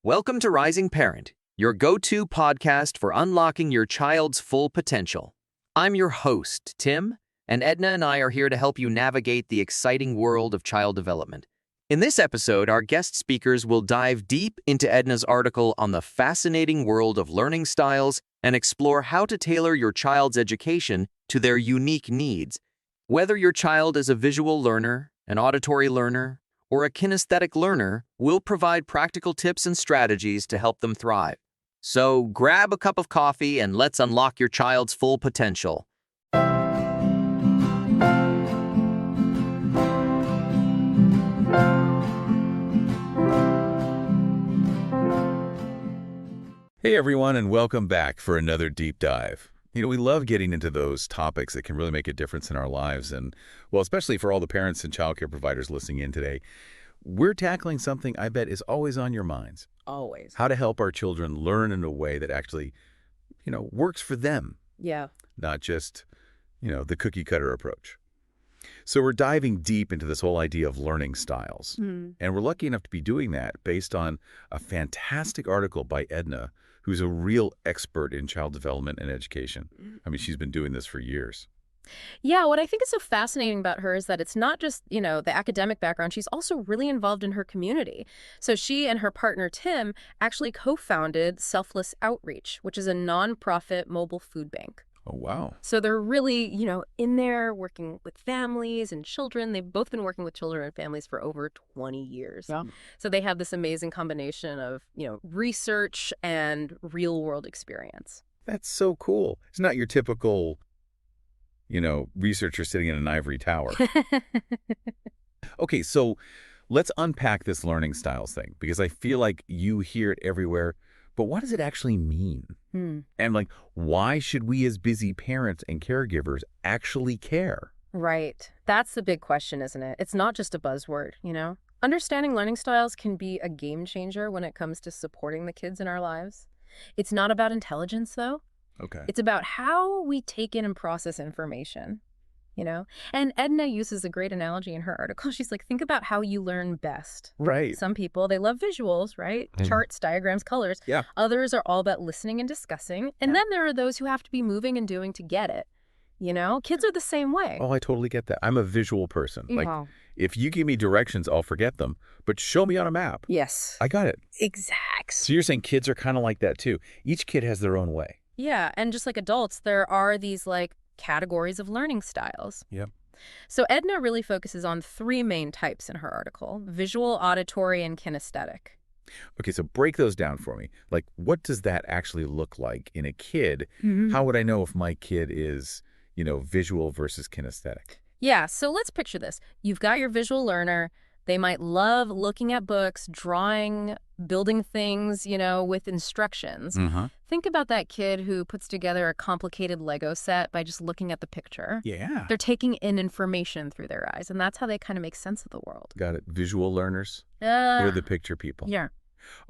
Welcome to Rising Parent, your go-to podcast for unlocking your child's full potential. I'm your host, Tim, and Edna and I are here to help you navigate the exciting world of child development. In this episode, our guest speakers will dive deep into Edna's article on the fascinating world of learning styles and explore how to tailor your child's education to their unique needs. Whether your child is a visual learner, an auditory learner, or a kinesthetic learner, we'll provide practical tips and strategies to help them thrive. So grab a cup of coffee and let's unlock your child's full potential. Hey everyone, and welcome back for another deep dive. We love getting into those topics that can really make a difference in our lives, and, well, especially for all the parents and childcare providers listening in today. We're tackling something I bet is always on your minds. Always. How to help our children learn in a way that actually, works for them. Yeah. Not just, the cookie-cutter approach. So we're diving deep into this whole idea of learning styles. And we're lucky enough to be doing that based on a fantastic article by Edna, who's a real expert in child development and education. I mean, she's been doing this for years. Yeah, what I think is so fascinating about her is that it's not just, the academic background. She's also really involved in her community. So she and her partner, Tim, actually co-founded Selfless Outreach, which is a nonprofit mobile food bank. Oh, wow. So they're really, in there working with families and children. They've both been working with children and families for over 20 years. Yeah. So they have this amazing combination of, research and real world experience. That's so cool. It's not your typical, researcher sitting in an ivory tower. Okay, so let's unpack this learning styles thing, because I feel like you hear it everywhere. But what does it actually mean? And why should we as busy parents and caregivers actually care? Right. That's the big question, isn't it? It's not just a buzzword, Understanding learning styles can be a game changer when it comes to supporting the kids in our lives. It's not about intelligence, though. Okay. It's about how we take in and process information, And Edna uses a great analogy in her article. She's like, think about how you learn best. Right. Some people, they love visuals, right? Charts, diagrams, colors. Yeah. Others are all about listening and discussing. And then there are those who have to be moving and doing to get it. Kids are the same way. Oh, I totally get that. I'm a visual person. Wow. If you give me directions, I'll forget them. But show me on a map. Yes. I got it. Exact. So you're saying kids are kind of like that, too. Each kid has their own way. Yeah. And just like adults, there are these categories of learning styles. Yep. So Edna really focuses on three main types in her article: visual, auditory, and kinesthetic. Okay, so break those down for me. What does that actually look like in a kid? How would I know if my kid is, visual versus kinesthetic? Yeah, so let's picture this. You've got your visual learner. They might love looking at books, drawing, building things, with instructions. Think about that kid who puts together a complicated Lego set by just looking at the picture. Yeah. They're taking in information through their eyes, and that's how they kind of make sense of the world. Got it. Visual learners? They're the picture people. Yeah.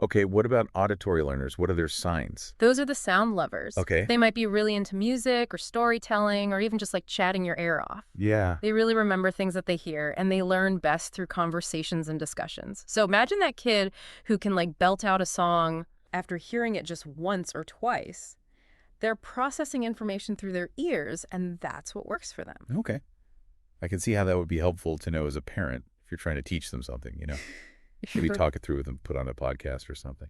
Okay, what about auditory learners? What are their signs? Those are the sound lovers. Okay. They might be really into music or storytelling or even just chatting your ear off. Yeah. They really remember things that they hear, and they learn best through conversations and discussions. So imagine that kid who can belt out a song after hearing it just once or twice. They're processing information through their ears, and that's what works for them. Okay. I can see how that would be helpful to know as a parent if you're trying to teach them something, Maybe talk it through with them, put on a podcast or something.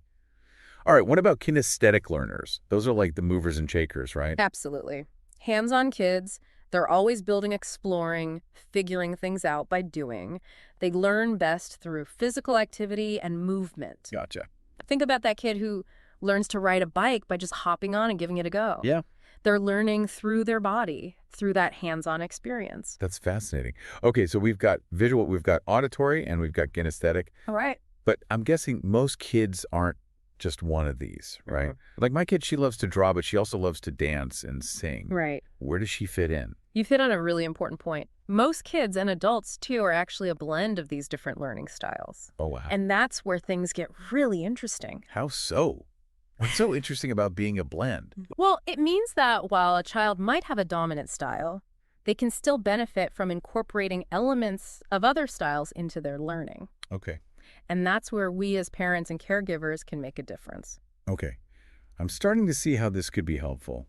All right, what about kinesthetic learners? Those are the movers and shakers, right? Absolutely. Hands-on kids. They're always building, exploring, figuring things out by doing. They learn best through physical activity and movement. Gotcha. Think about that kid who learns to ride a bike by just hopping on and giving it a go. Yeah. They're learning through their body, through that hands-on experience. That's fascinating. Okay, so we've got visual, we've got auditory, and we've got kinesthetic. All right. But I'm guessing most kids aren't just one of these, right? My kid, she loves to draw, but she also loves to dance and sing. Right. Where does she fit in? You've hit on a really important point. Most kids and adults, too, are actually a blend of these different learning styles. Oh, wow. And that's where things get really interesting. How so? What's so interesting about being a blend? Well, it means that while a child might have a dominant style, they can still benefit from incorporating elements of other styles into their learning. Okay. And that's where we as parents and caregivers can make a difference. Okay. I'm starting to see how this could be helpful.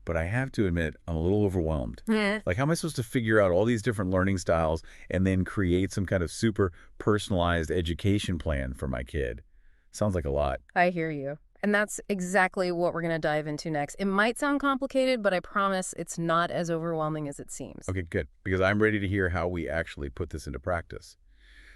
But I have to admit, I'm a little overwhelmed. Like, how am I supposed to figure out all these different learning styles and then create some kind of super personalized education plan for my kid? Sounds like a lot. I hear you. And that's exactly what we're going to dive into next. It might sound complicated, but I promise it's not as overwhelming as it seems. Okay, good. Because I'm ready to hear how we actually put this into practice.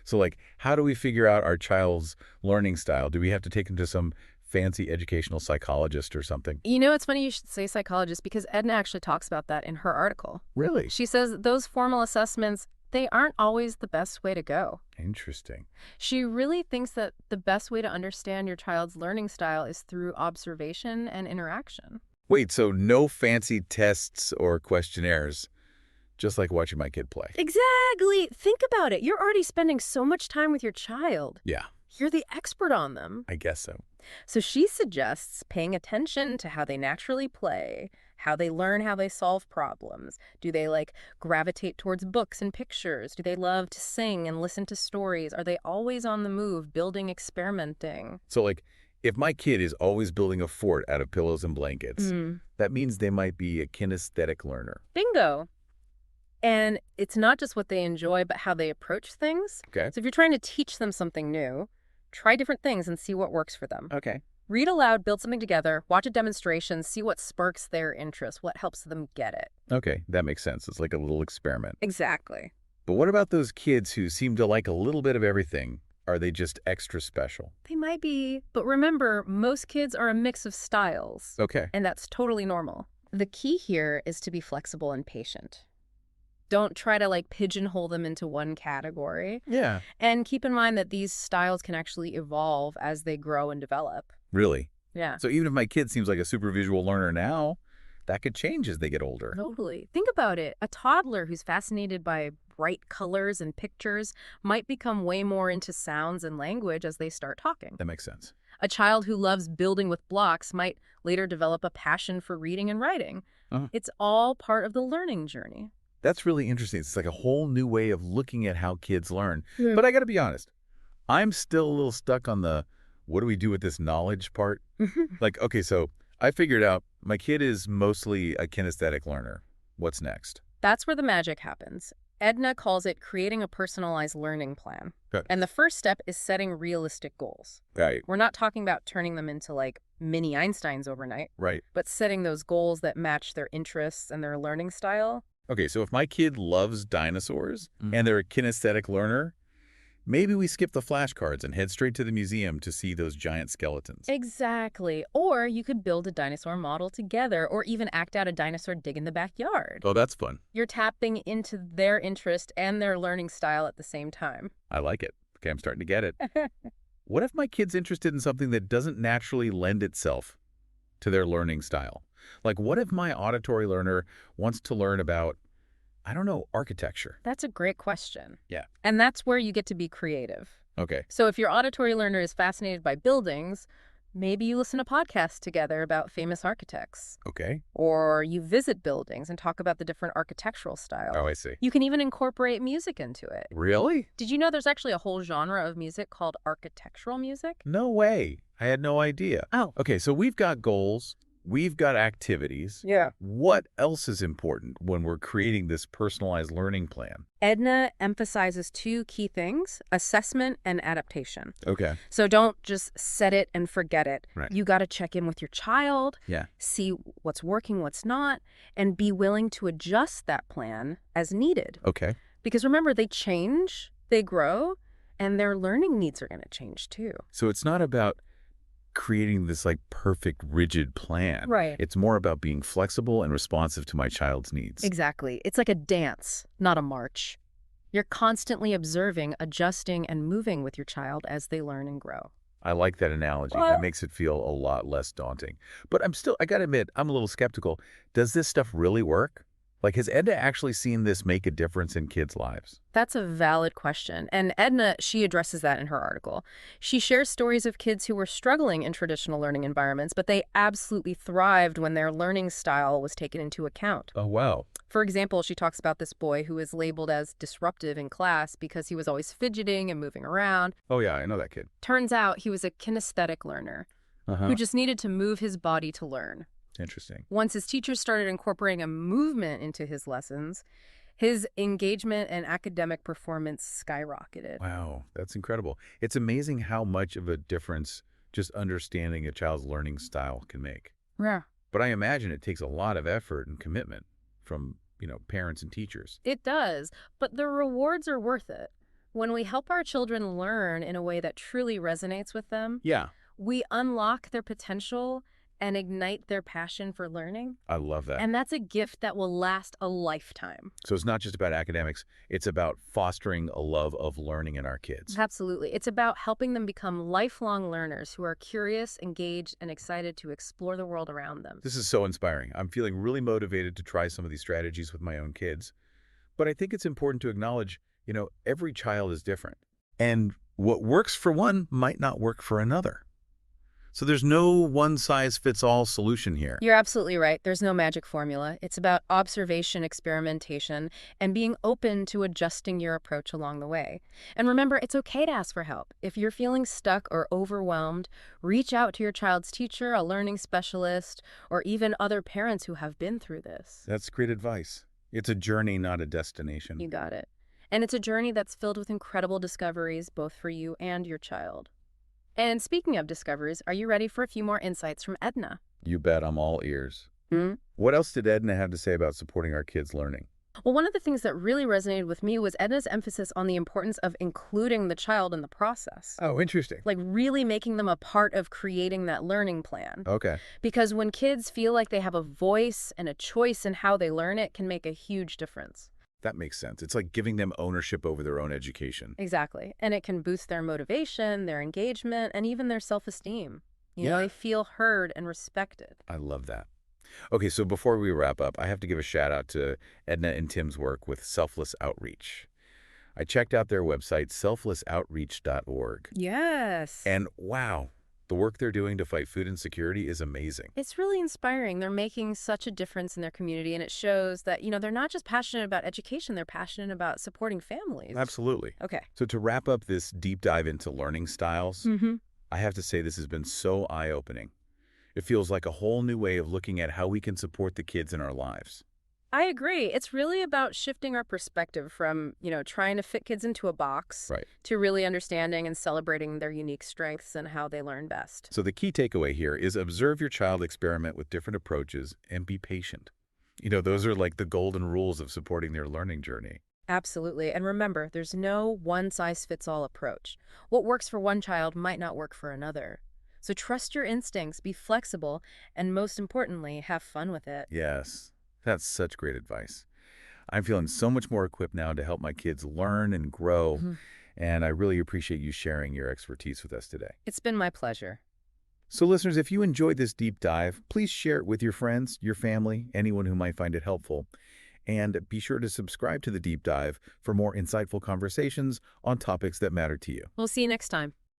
So, like, how do we figure out our child's learning style? Do we have to take them to some fancy educational psychologist or something? You know, it's funny you should say psychologist because Edna actually talks about that in her article. Really? She says those formal assessments, they aren't always the best way to go. Interesting. She really thinks that the best way to understand your child's learning style is through observation and interaction. Wait, so no fancy tests or questionnaires, just like watching my kid play? Exactly. Think about it. You're already spending so much time with your child. Yeah, You're the expert on them. I guess so. So she suggests paying attention to how they naturally play, how they learn, how they solve problems. Do they gravitate towards books and pictures? Do they love to sing and listen to stories? Are they always on the move, building, experimenting? So, like, if my kid is always building a fort out of pillows and blankets, that means they might be a kinesthetic learner. Bingo. And it's not just what they enjoy, but how they approach things. Okay. So if you're trying to teach them something new, try different things and see what works for them. Okay. Read aloud, build something together, watch a demonstration, see what sparks their interest, what helps them get it. Okay, that makes sense. It's like a little experiment. Exactly. But what about those kids who seem to like a little bit of everything? Are they just extra special? They might be, but remember, most kids are a mix of styles. Okay. And that's totally normal. The key here is to be flexible and patient. Don't try to pigeonhole them into one category. Yeah. And keep in mind that these styles can actually evolve as they grow and develop. Really? Yeah. So even if my kid seems like a super visual learner now, that could change as they get older. Totally. Think about it. A toddler who's fascinated by bright colors and pictures might become way more into sounds and language as they start talking. That makes sense. A child who loves building with blocks might later develop a passion for reading and writing. It's all part of the learning journey. That's really interesting. It's like a whole new way of looking at how kids learn. But I got to be honest, I'm still a little stuck on the what do we do with this knowledge part? Okay, so I figured out my kid is mostly a kinesthetic learner. What's next? That's where the magic happens. Edna calls it creating a personalized learning plan. Good. And the first step is setting realistic goals. Right. We're not talking about turning them into mini Einsteins overnight, Right. but setting those goals that match their interests and their learning style. Okay, so if my kid loves dinosaurs and they're a kinesthetic learner, maybe we skip the flashcards and head straight to the museum to see those giant skeletons. Exactly. Or you could build a dinosaur model together or even act out a dinosaur dig in the backyard. Oh, that's fun. You're tapping into their interest and their learning style at the same time. I like it. Okay, I'm starting to get it. What if my kid's interested in something that doesn't naturally lend itself to their learning style? Like, what if my auditory learner wants to learn about, I don't know, architecture? That's a great question. Yeah. And that's where you get to be creative. Okay. So if your auditory learner is fascinated by buildings, maybe you listen to podcasts together about famous architects. Okay. Or you visit buildings and talk about the different architectural styles. Oh, I see. You can even incorporate music into it. Really? Did you know there's actually a whole genre of music called architectural music? No way. I had no idea. Oh. Okay, so we've got goals. We've got activities. Yeah. What else is important when we're creating this personalized learning plan? Edna emphasizes two key things, assessment and adaptation. Okay. So don't just set it and forget it. Right. You got to check in with your child, Yeah. see what's working, what's not, and be willing to adjust that plan as needed. Okay. Because remember, they change, they grow, and their learning needs are going to change too. So it's not about creating this perfect rigid plan. Right. It's more about being flexible and responsive to my child's needs. Exactly. It's like a dance, not a march. You're constantly observing, adjusting, and moving with your child as they learn and grow. I like that analogy. Well, that makes it feel a lot less daunting. But I got to admit, I'm a little skeptical. Does this stuff really work? Like, has Edna actually seen this make a difference in kids' lives? That's a valid question. And Edna, she addresses that in her article. She shares stories of kids who were struggling in traditional learning environments, but they absolutely thrived when their learning style was taken into account. Oh, wow. For example, she talks about this boy who was labeled as disruptive in class because he was always fidgeting and moving around. Oh, yeah, I know that kid. Turns out he was a kinesthetic learner who just needed to move his body to learn. Interesting. Once his teachers started incorporating a movement into his lessons, his engagement and academic performance skyrocketed. Wow, that's incredible. It's amazing how much of a difference just understanding a child's learning style can make. Yeah. But I imagine it takes a lot of effort and commitment from, parents and teachers. It does, but the rewards are worth it. When we help our children learn in a way that truly resonates with them, Yeah. we unlock their potential and ignite their passion for learning. I love that. And that's a gift that will last a lifetime. So it's not just about academics, it's about fostering a love of learning in our kids. Absolutely. It's about helping them become lifelong learners who are curious, engaged, and excited to explore the world around them. This is so inspiring. I'm feeling really motivated to try some of these strategies with my own kids. But I think it's important to acknowledge, every child is different. And what works for one might not work for another. So there's no one-size-fits-all solution here. You're absolutely right. There's no magic formula. It's about observation, experimentation, and being open to adjusting your approach along the way. And remember, it's okay to ask for help. If you're feeling stuck or overwhelmed, reach out to your child's teacher, a learning specialist, or even other parents who have been through this. That's great advice. It's a journey, not a destination. You got it. And it's a journey that's filled with incredible discoveries, both for you and your child. And speaking of discoveries, are you ready for a few more insights from Edna? You bet, I'm all ears. What else did Edna have to say about supporting our kids' learning? Well, one of the things that really resonated with me was Edna's emphasis on the importance of including the child in the process. Oh, interesting. Like really making them a part of creating that learning plan. Okay. Because when kids feel like they have a voice and a choice in how they learn, it can make a huge difference. That makes sense. It's like giving them ownership over their own education. Exactly. And it can boost their motivation, their engagement, and even their self-esteem. You know, they feel heard and respected. I love that. Okay, so before we wrap up, I have to give a shout out to Edna and Tim's work with Selfless Outreach. I checked out their website, selflessoutreach.org. Yes. And wow, the work they're doing to fight food insecurity is amazing. It's really inspiring. They're making such a difference in their community, and it shows that, they're not just passionate about education, they're passionate about supporting families. Absolutely. Okay. So to wrap up this deep dive into learning styles, I have to say this has been so eye-opening. It feels like a whole new way of looking at how we can support the kids in our lives. I agree. It's really about shifting our perspective from, trying to fit kids into a box to really understanding and celebrating their unique strengths and how they learn best. So the key takeaway here is observe your child experiment with different approaches and be patient. Those are like the golden rules of supporting their learning journey. Absolutely. And remember, there's no one-size-fits-all approach. What works for one child might not work for another. So trust your instincts, be flexible, and most importantly, have fun with it. Yes. That's such great advice. I'm feeling so much more equipped now to help my kids learn and grow, and I really appreciate you sharing your expertise with us today. It's been my pleasure. So listeners, if you enjoyed this deep dive, please share it with your friends, your family, anyone who might find it helpful. And be sure to subscribe to The Deep Dive for more insightful conversations on topics that matter to you. We'll see you next time.